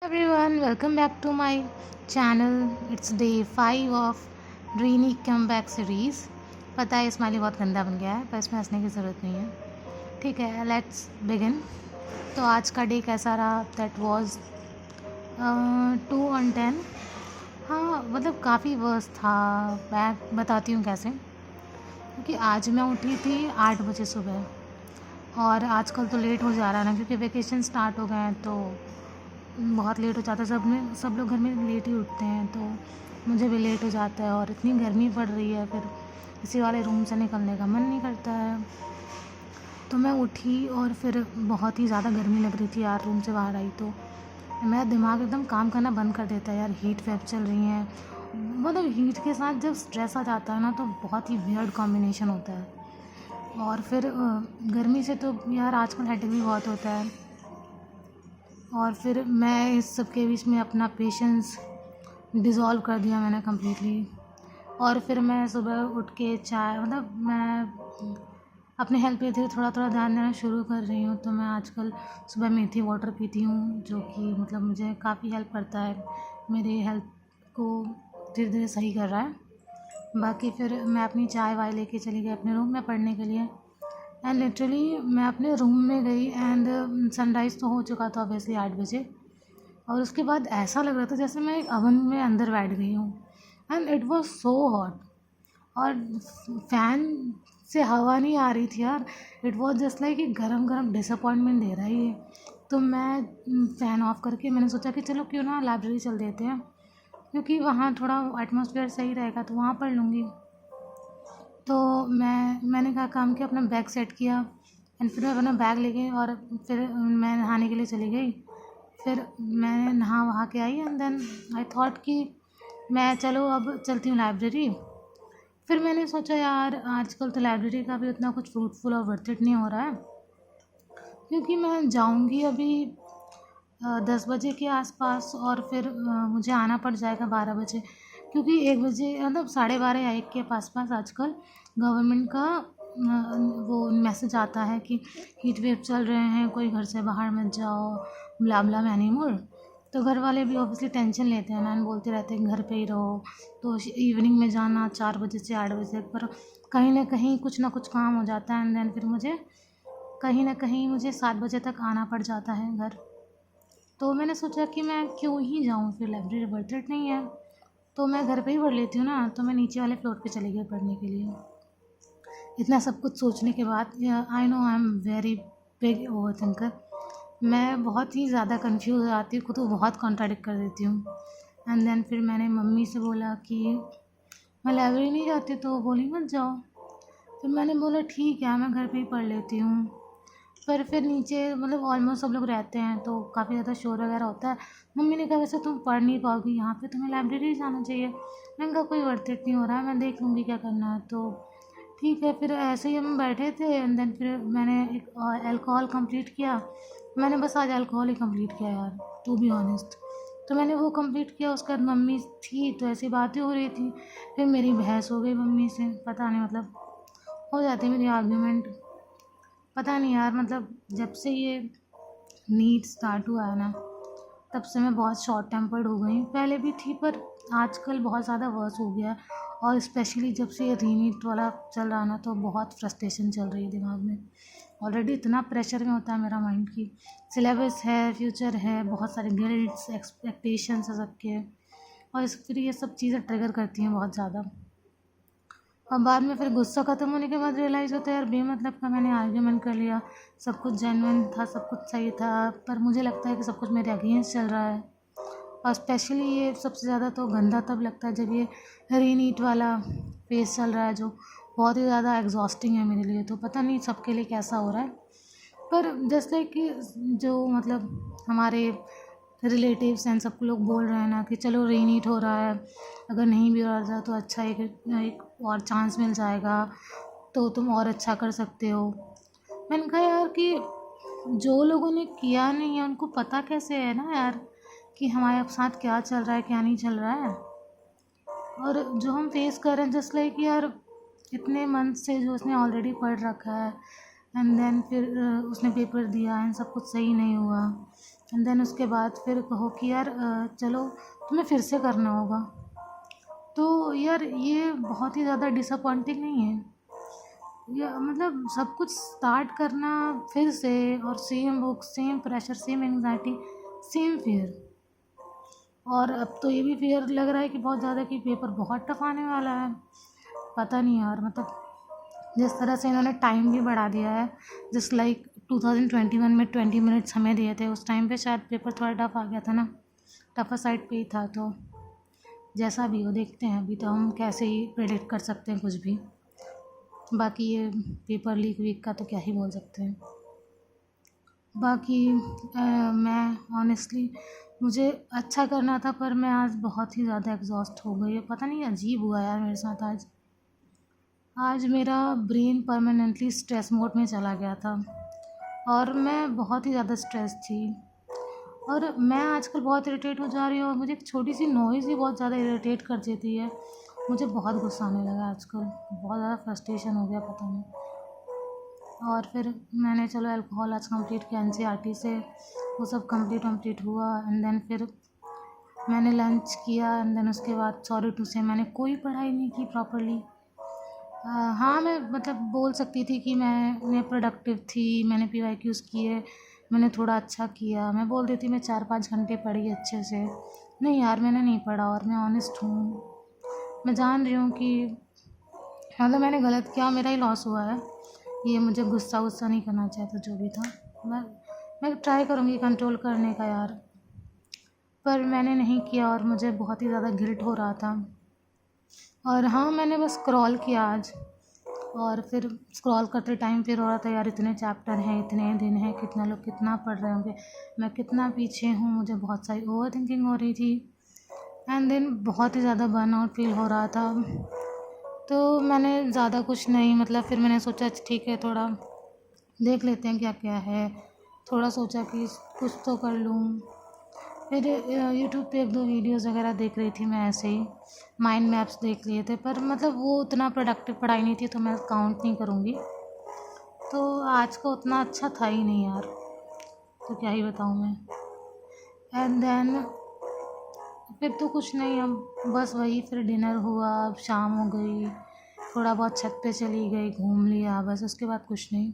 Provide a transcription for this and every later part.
Everyone, welcome back to my channel. It's day 5 of ड्रीनी come back series. पता है smiley बहुत गंदा बन गया है, पर इसमें हंसने की ज़रूरत नहीं है। ठीक है, लेट्स बिगिन। तो आज का डे कैसा रहा? That was 2/10। हाँ, मतलब काफ़ी वर्स्ट था। मैं बताती हूँ कैसे। क्योंकि आज मैं उठी थी 8 बजे सुबह, और आजकल तो लेट हो जा रहा है ना, क्योंकि वेकेशन स्टार्ट हो गए हैं तो बहुत लेट हो जाता है। सब लोग घर में लेट ही उठते हैं, तो मुझे भी लेट हो जाता है। और इतनी गर्मी पड़ रही है, फिर इसी वाले रूम से निकलने का मन नहीं करता है। तो मैं उठी और फिर बहुत ही ज़्यादा गर्मी लग रही थी यार। रूम से बाहर आई तो मेरा दिमाग एकदम काम करना बंद कर देता है यार। हीट वेव चल रही है, मतलब हीट के साथ जब स्ट्रेस आ जाता है ना, तो बहुत ही वियर्ड कॉम्बिनेशन होता है। और फिर गर्मी से तो यार आजकल हेडेक भी बहुत होता है। और फिर मैं इस सब के बीच में अपना पेशेंस डिज़ोल्व कर दिया मैंने कम्प्लीटली। और फिर मैं सुबह उठ के चाय, मतलब मैं अपने हेल्थ पे धीरे थोड़ा थोड़ा ध्यान देना शुरू कर रही हूँ। तो मैं आजकल सुबह मेथी वाटर पीती हूँ, जो कि मतलब मुझे काफ़ी हेल्प करता है, मेरे हेल्थ को धीरे धीरे सही कर रहा है। बाकी फिर मैं अपनी चाय वाय लेके चली गई अपने रूम में पढ़ने के लिए। एंड लिटरली मैं अपने रूम में गई एंड सनराइज़ तो हो चुका था ऑब्वियसली 8 बजे। और उसके बाद ऐसा लग रहा था जैसे मैं एक ओवन में अंदर बैठ गई हूँ। And it was so hot, और फ़ैन से हवा नहीं आ रही थी यार। इट वाज जस्ट लाइक कि गरम गरम डिसअपॉइंटमेंट दे रहा है ये। तो मैं फ़ैन ऑफ करके मैंने सोचा कि चलो क्यों ना लाइब्रेरी चल देते हैं, क्योंकि वहाँ थोड़ा एटमॉस्फेयर सही रहेगा, तो वहाँ पढ़ लूँगी। तो मैंने क्या काम किया, अपना बैग सेट किया एंड फिर मैं अपना बैग लेके और फिर मैं नहाने के लिए चली गई। फिर मैं नहा वहा के आई एंड देन आई थॉट कि मैं चलो अब चलती हूँ लाइब्रेरी। फिर मैंने सोचा यार आजकल तो लाइब्रेरी का भी उतना कुछ फ्रूटफुल और वर्थ इट नहीं हो रहा है, क्योंकि मैं जाऊँगी अभी 10 बजे के आसपास, और फिर मुझे आना पड़ जाएगा 12 बजे, क्योंकि 1 बजे मतलब 12:30 या 1 के पास आजकल गवर्नमेंट का वो मैसेज आता है कि हीट वेव चल रहे हैं, कोई घर से बाहर मत जाओ, ब्ला ब्ला मैनी मोर। तो घर वाले भी ऑब्वियसली टेंशन लेते हैं ना, बोलते रहते हैं घर पे ही रहो। तो इवनिंग में जाना 4 बजे से 8 बजे तक, पर कहीं ना कहीं कुछ ना कुछ काम हो जाता है एंड देन फिर मुझे कहीं ना कहीं मुझे 7 बजे तक आना पड़ जाता है घर। तो मैंने सोचा कि मैं क्यों ही जाऊँ, फिर लाइब्रेरी वर्थ इट नहीं है, तो मैं घर पे ही पढ़ लेती हूँ ना। तो मैं नीचे वाले फ्लोर पे चली गई पढ़ने के लिए। इतना सब कुछ सोचने के बाद I know I am very big over thinker. मैं बहुत ही ज़्यादा कंफ्यूज हो जाती हूँ, खुद को बहुत कॉन्ट्राडिक्ट कर देती हूँ। एंड देन फिर मैंने मम्मी से बोला कि मैं लाइब्रेरी नहीं जाती, तो वो बोली मत जाओ। फिर मैंने बोला ठीक है, मैं घर पे ही पढ़ लेती हूँ। पर फिर नीचे मतलब ऑलमोस्ट सब लोग रहते हैं, तो काफ़ी ज़्यादा शोर वगैरह होता है। मम्मी ने कहा वैसे तुम पढ़ नहीं पाओगी यहाँ पे, तुम्हें लाइब्रेरी जाना चाहिए। मैंने कहा कोई वर्थ इट नहीं हो रहा है, मैं देख लूँगी क्या करना है। तो ठीक है, फिर ऐसे ही हम बैठे थे एंड देन फिर मैंने एक अल्कोहल कंप्लीट किया। मैंने बस आज अल्कोहल ही कंप्लीट किया यार, टू बी ऑनेस्ट। तो मैंने वो कंप्लीट किया, उसके बाद मम्मी थी तो ऐसी बातें हो रही थी। फिर मेरी बहस हो गई मम्मी से, पता नहीं मतलब हो जाती है मेरी आर्ग्यूमेंट। पता नहीं यार, मतलब जब से ये नीट स्टार्ट हुआ है ना, तब से मैं बहुत शॉर्ट टेम्पर्ड हो गई हूँ। पहले भी थी, पर आजकल बहुत ज़्यादा वर्स हो गया है। और स्पेशली जब से ये रीनीट वाला चल रहा है ना, तो बहुत फ्रस्ट्रेशन चल रही है दिमाग में। ऑलरेडी इतना प्रेशर में होता है मेरा माइंड की सिलेबस है, फ्यूचर है, बहुत सारे गिल्ड्स एक्सपेक्टेशंस है सबके। और फिर ये सब चीज़ें ट्रिगर करती हैं बहुत ज़्यादा। और बाद में फिर गुस्सा ख़त्म होने के बाद रियलाइज़ होता है यार बेमतलब का मैंने आर्ग्यूमेंट कर लिया। सब कुछ जेन्युइन था, सब कुछ सही था, पर मुझे लगता है कि सब कुछ मेरे अगेंस्ट चल रहा है। और स्पेशली ये सबसे ज़्यादा तो गंदा तब लगता है जब ये रीनीट वाला फेज़ चल रहा है, जो बहुत ही ज़्यादा एग्जॉस्टिंग है मेरे लिए। तो पता नहीं सबके लिए कैसा हो रहा है, पर जस्ट लाइक कि जो मतलब हमारे रिलेटिव्स एंड सब लोग बोल रहे हैं ना कि चलो रीनीट हो रहा है, अगर नहीं भी हो रहा तो अच्छा एक और चांस मिल जाएगा, तो तुम और अच्छा कर सकते हो। मैंने कहा यार कि जो लोगों ने किया नहीं है उनको पता कैसे है ना यार कि हमारे साथ क्या चल रहा है क्या नहीं चल रहा है। और जो हम फेस कर रहे हैं जस्ट लाइक यार इतने मंथ से जो उसने ऑलरेडी पढ़ रखा है एंड देन फिर उसने पेपर दिया एंड सब कुछ सही नहीं हुआ। एंड देन उसके बाद फिर कहो कि यार चलो तुम्हें फिर से करना होगा। तो यार ये बहुत ही ज़्यादा डिसअपॉइंटिंग नहीं है? या मतलब सब कुछ स्टार्ट करना फिर से, और same book, same pressure, same anxiety, same fear. और अब तो ये भी फियर लग रहा है कि बहुत ज़्यादा कि पेपर बहुत टफ आने वाला है। पता नहीं यार, मतलब जिस तरह से इन्होंने टाइम भी बढ़ा दिया है, जस्ट लाइक 2021 में 20 मिनट्स हमें दिए थे, उस टाइम पे शायद पेपर थोड़ा टफ आ गया था ना, टफर साइड पे ही था। तो जैसा भी हो देखते हैं, अभी तो हम कैसे ही प्रेडिक्ट कर सकते हैं कुछ भी। बाकी ये पेपर लीक वीक का तो क्या ही बोल सकते हैं। बाकी मैं ऑनेस्टली, मुझे अच्छा करना था, पर मैं आज बहुत ही ज़्यादा एग्जॉस्ट हो गई है। पता नहीं अजीब हुआ यार मेरे साथ आज मेरा ब्रेन परमानेंटली स्ट्रेस मोड में चला गया था, और मैं बहुत ही ज़्यादा स्ट्रेस थी। और मैं आजकल बहुत इरिटेट हो जा रही हूँ, और मुझे एक छोटी सी नॉइज़ ही बहुत ज़्यादा इरिटेट कर देती है। मुझे बहुत गुस्सा आने लगा आजकल, बहुत ज़्यादा फ्रस्ट्रेशन हो गया, पता नहीं। और फिर मैंने चलो अल्कोहल आज कंप्लीट किया एनसीईआरटी से, वो सब कंप्लीट हुआ। एंड देन फिर मैंने लंच किया, एंड देन उसके बाद सॉरी टू से मैंने कोई पढ़ाई नहीं की प्रॉपरली। हाँ, मैं मतलब बोल सकती थी कि मैं प्रोडक्टिव थी, मैंने पीवाईक्यूज़ किए, मैंने थोड़ा अच्छा किया। मैं बोल देती मैं 4-5 घंटे पढ़ी अच्छे से। नहीं यार, मैंने नहीं पढ़ा, और मैं ऑनेस्ट हूँ। मैं जान रही हूँ कि मतलब मैंने गलत किया, मेरा ही लॉस हुआ है। ये मुझे गुस्सा नहीं करना चाहिए था, जो भी था। मैं ट्राई करूँगी कंट्रोल करने का यार, पर मैंने नहीं किया, और मुझे बहुत ही ज़्यादा गिल्ट हो रहा था। और हाँ, मैंने बस स्क्रॉल किया आज, और फिर स्क्रॉल करते टाइम फिर हो रहा था यार, इतने चैप्टर हैं, इतने दिन हैं, कितना लोग कितना पढ़ रहे होंगे, मैं कितना पीछे हूँ। मुझे बहुत सारी ओवर थिंकिंग हो रही थी, एंड देन बहुत ही ज़्यादा बर्नआउट फील हो रहा था। तो मैंने ज़्यादा कुछ नहीं, मतलब फिर मैंने सोचा ठीक है, थोड़ा देख लेते हैं क्या क्या है। थोड़ा सोचा कि कुछ तो कर लूँ। फिर यूट्यूब पे 1-2 वीडियोस वगैरह देख रही थी मैं, ऐसे ही माइंड मैप्स देख लिए थे, पर मतलब वो उतना प्रोडक्टिव पढ़ाई नहीं थी, तो मैं काउंट नहीं करूँगी। तो आज का उतना अच्छा था ही नहीं यार, तो क्या ही बताऊँ मैं। एंड देन फिर तो कुछ नहीं, अब बस वही, फिर डिनर हुआ, अब शाम हो गई, थोड़ा बहुत छत पे चली गई, घूम लिया, बस उसके बाद कुछ नहीं।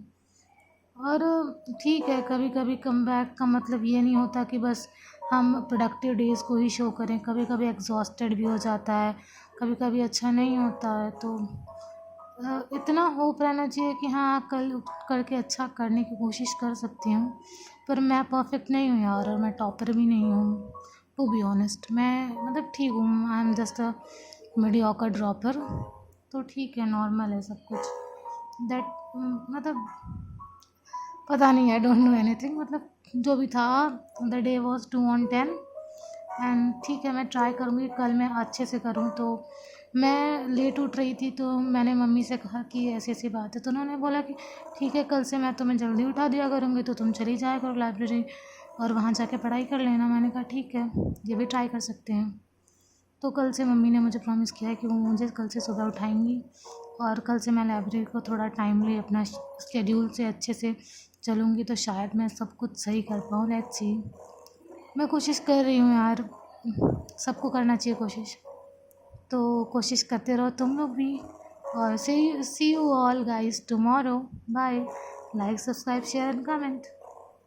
और ठीक है, कभी कभी कमबैक का मतलब ये नहीं होता कि बस हम प्रोडक्टिव डेज़ को ही शो करें। कभी कभी एग्जॉस्टेड भी हो जाता है, कभी कभी अच्छा नहीं होता है। तो इतना होप रहना चाहिए कि हाँ, कल उठ करके अच्छा करने की कोशिश कर सकती हूँ। पर मैं परफेक्ट नहीं हूँ यार, और मैं टॉपर भी नहीं हूँ, टू बी ऑनेस्ट। मैं मतलब ठीक हूँ, I am just a mediocre dropper. तो ठीक है, नॉर्मल है सब कुछ। दैट मतलब पता नहीं, आई डोंट नो एनीथिंग। मतलब जो भी था, द डे वॉज 2/10। एंड ठीक है, मैं ट्राई करूँगी कल मैं अच्छे से करूँ। तो मैं लेट उठ रही थी, तो मैंने मम्मी से कहा कि ऐसी ऐसी बात है, तो उन्होंने बोला कि ठीक है, कल से मैं तुम्हें जल्दी उठा दिया करूँगी, तो तुम चली जाया करो लाइब्रेरी, और वहाँ जाके पढ़ाई कर लेना। मैंने कहा ठीक है, ये भी ट्राई कर सकते हैं। तो कल से मम्मी ने मुझे प्रॉमिस किया है कि वो मुझे कल से सुबह उठाएंगी, और कल से मैं लाइब्रेरी को थोड़ा टाइमली अपना शेड्यूल से अच्छे से चलूँगी, तो शायद मैं सब कुछ सही कर पाऊँ। Let's see. मैं कोशिश कर रही हूँ यार, सबको करना चाहिए कोशिश, तो कोशिश करते रहो तुम लोग भी। और see you all guys tomorrow. Bye. Like, subscribe, share and comment.